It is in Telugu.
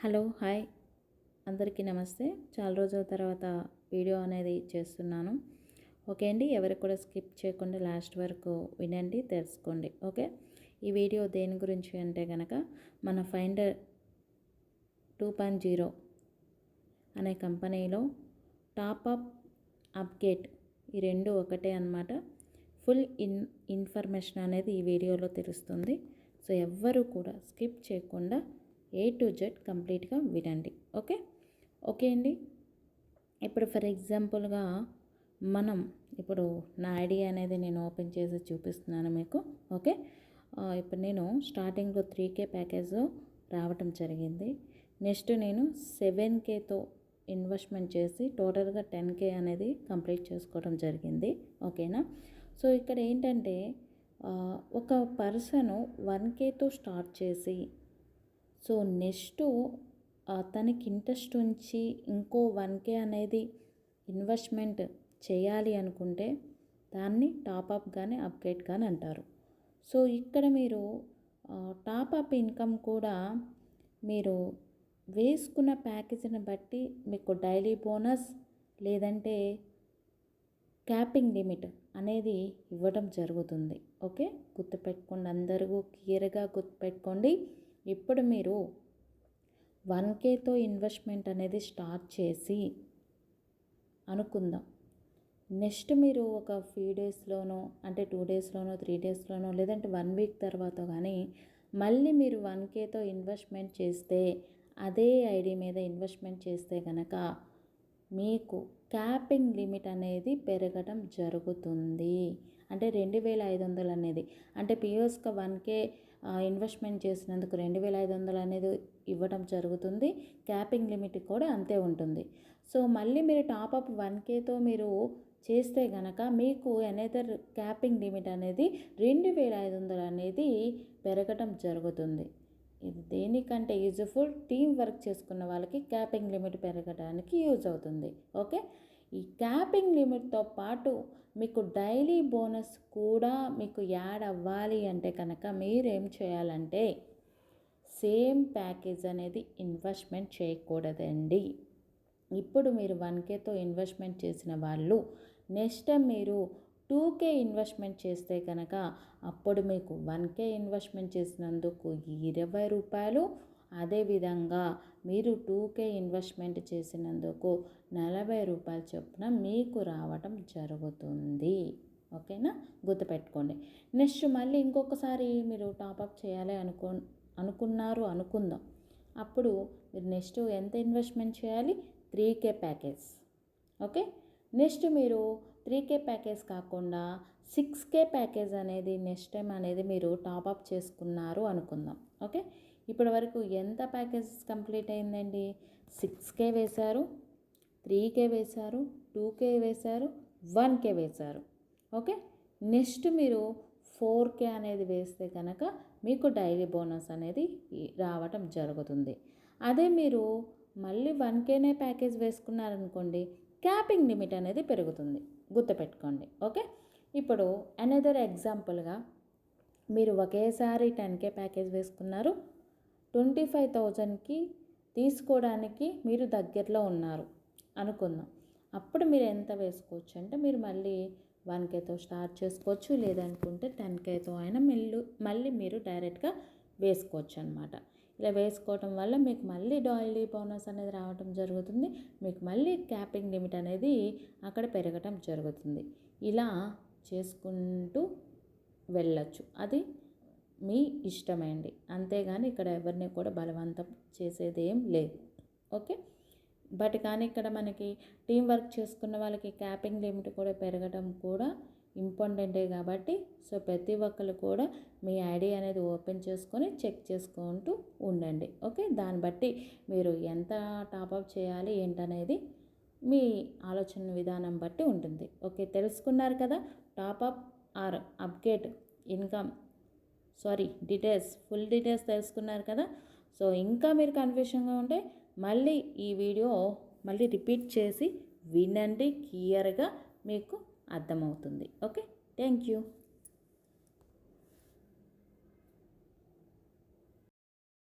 హలో హాయ్ అందరికీ నమస్తే. చాలా రోజుల తర్వాత వీడియో అనేది చేస్తున్నాను. ఓకే అండి, ఎవరికి కూడా స్కిప్ చేయకుండా లాస్ట్ వరకు వినండి, తెలుసుకోండి. ఓకే, ఈ వీడియో దేని గురించి అంటే కనుక మన ఫైండర్ 2.0 అనే కంపెనీలో టాప్అప్ అప్డేట్ ఈ రెండు ఒకటే అన్నమాట. ఫుల్ ఇన్ఫర్మేషన్ అనేది ఈ వీడియోలో తెలుస్తుంది. సో ఎవ్వరూ కూడా స్కిప్ చేయకుండా A to Z కంప్లీట్గా వినండి. ఓకే అండి. ఇప్పుడు ఫర్ ఎగ్జాంపుల్గా మనం ఇప్పుడు నా ఐడియా అనేది నేను ఓపెన్ చేసి చూపిస్తున్నాను మీకు. ఓకే, ఇప్పుడు నేను స్టార్టింగ్లో 3K ప్యాకేజ్ రావటం జరిగింది. నెక్స్ట్ నేను 7Kతో ఇన్వెస్ట్మెంట్ చేసి టోటల్గా 10K అనేది కంప్లీట్ చేసుకోవడం జరిగింది. ఓకేనా. సో ఇక్కడ ఏంటంటే ఒక పర్సను 1Kతో స్టార్ట్ చేసి సో నెక్స్ట్ తనకి ఇంట్రెస్ట్ ఉంచి ఇంకో 1K అనేది ఇన్వెస్ట్మెంట్ చేయాలి అనుకుంటే దాన్ని టాప్అప్ కానీ అప్గ్రేడ్ కానీ అంటారు. సో ఇక్కడ మీరు టాప్అప్ ఇన్కమ్ కూడా మీరు వేసుకున్న ప్యాకేజీని బట్టి మీకు డైలీ బోనస్ లేదంటే క్యాపింగ్ లిమిట్ అనేది ఇవ్వడం జరుగుతుంది. ఓకే, గుర్తుపెట్టుకోండి, అందరూ క్లియర్గా గుర్తుపెట్టుకోండి. ఇప్పుడు మీరు 1Kతో ఇన్వెస్ట్మెంట్ అనేది స్టార్ట్ చేసి అనుకుందాం. నెక్స్ట్ మీరు ఒక ఫ్యూ డేస్లోనో అంటే 2 డేస్లోనో 3 డేస్లోనో లేదంటే 1 వీక్ తర్వాత కానీ మళ్ళీ మీరు 1Kతో ఇన్వెస్ట్మెంట్ చేస్తే అదే ఐడి మీద ఇన్వెస్ట్మెంట్ చేస్తే కనుక మీకు క్యాపింగ్ లిమిట్ అనేది పెరగడం జరుగుతుంది. అంటే 2500 అనేది అంటే పిఎస్గా 1K ఇన్వెస్ట్మెంట్ చేసినందుకు 2500 అనేది ఇవ్వడం జరుగుతుంది. క్యాపింగ్ లిమిట్ కూడా అంతే ఉంటుంది. సో మళ్ళీ మీరు టాప్అప్ 1Kతో మీరు చేస్తే కనుక మీకు అనదర్ క్యాపింగ్ లిమిట్ అనేది 2500 అనేది పెరగడం జరుగుతుంది. ఇది దేనికంటే యూజ్ఫుల్, టీం వర్క్ చేసుకున్న వాళ్ళకి క్యాపింగ్ లిమిట్ పెరగడానికి యూజ్ అవుతుంది. ఓకే, ఈ క్యాపింగ్ లిమిట్తో పాటు మీకు డైలీ బోనస్ కూడా మీకు యాడ్ అవ్వాలి అంటే కనుక మీరేం చేయాలంటే సేమ్ ప్యాకేజ్ అనేది ఇన్వెస్ట్మెంట్ చేయకూడదండి. ఇప్పుడు మీరు 1Kతో ఇన్వెస్ట్మెంట్ చేసిన వాళ్ళు నెక్స్ట్ టైం మీరు 2K ఇన్వెస్ట్మెంట్ చేస్తే కనుక అప్పుడు మీకు 1K ఇన్వెస్ట్మెంట్ చేసినందుకు 20 రూపాయలు, అదేవిధంగా మీరు 2K ఇన్వెస్ట్మెంట్ చేసినందుకు 40 రూపాయలు చొప్పున మీకు రావటం జరుగుతుంది. ఓకేనా, గుర్తుపెట్టుకోండి. నెక్స్ట్ మళ్ళీ ఇంకొకసారి మీరు టాప్అప్ చేయాలి అనుకుందాం. అప్పుడు మీరు నెక్స్ట్ ఎంత ఇన్వెస్ట్మెంట్ చేయాలి? 3K package. ఓకే, నెక్స్ట్ మీరు 3K ప్యాకేజ్ కాకుండా 6K ప్యాకేజ్ అనేది నెక్స్ట్ టైం అనేది మీరు టాప్అప్ చేసుకున్నారు అనుకుందాం. ఓకే, ఇప్పటి వరకు ఎంత ప్యాకేజ్ కంప్లీట్ అయిందండి? 6K వేశారు, 3K వేశారు, 2K వేశారు, 1K వేశారు. ఓకే, నెక్స్ట్ మీరు 4K అనేది వేస్తే కనుక మీకు డైలీ బోనస్ అనేది రావటం జరుగుతుంది. అదే మీరు మళ్ళీ 1Kనే ప్యాకేజ్ వేసుకున్నారనుకోండి, క్యాపింగ్ లిమిట్ అనేది పెరుగుతుంది. గుర్తుపెట్టుకోండి. ఓకే, ఇప్పుడు అనదర్ ఎగ్జాంపుల్గా మీరు ఒకేసారి 10K ప్యాకేజ్ వేసుకున్నారు, 25,000కి తీసుకోవడానికి మీరు దగ్గరలో ఉన్నారు అనుకుందాం. అప్పుడు మీరు ఎంత వేసుకోవచ్చు అంటే మీరు మళ్ళీ 1Kతో స్టార్ట్ చేసుకోవచ్చు, లేదనుకుంటే 10Kతో అయినా మళ్ళీ మీరు డైరెక్ట్గా వేసుకోవచ్చు అనమాట. ఇలా వేసుకోవటం వల్ల మీకు మళ్ళీ డైలీ బోనస్ అనేది రావడం జరుగుతుంది. మీకు మళ్ళీ క్యాపింగ్ లిమిట్ అనేది అక్కడ పెరగటం జరుగుతుంది. ఇలా చేసుకుంటూ వెళ్ళచ్చు, అది మీ ఇష్టమైంది. అంతేగాని ఇక్కడ ఎవరిని కూడా బలవంతం చేసేది ఏం లేదు. ఓకే, బట్ కానీ ఇక్కడ మనకి టీం వర్క్ చేసుకున్న వాళ్ళకి క్యాపింగ్ లిమిట్ కూడా పెరగడం కూడా ఇంపార్టెంటే కాబట్టి సో ప్రతి ఒక్కరు కూడా మీ ఐడి అనేది ఓపెన్ చేసుకొని చెక్ చేసుకుంటూ ఉండండి. ఓకే, దాన్ని బట్టి మీరు ఎంత టాప్అప్ చేయాలి ఏంటనేది మీ ఆలోచన విధానం బట్టి ఉంటుంది. ఓకే, తెలుసుకున్నారు కదా, top up or upgrade income full details తెలుసుకున్నారు కదా. సో ఇంకా మీరు కన్ఫ్యూషన్గా ఉంటే మళ్ళీ ఈ వీడియో మళ్ళీ రిపీట్ చేసి వినండి, క్లియర్గా మీకు అర్థమవుతుంది. Okay, thank you.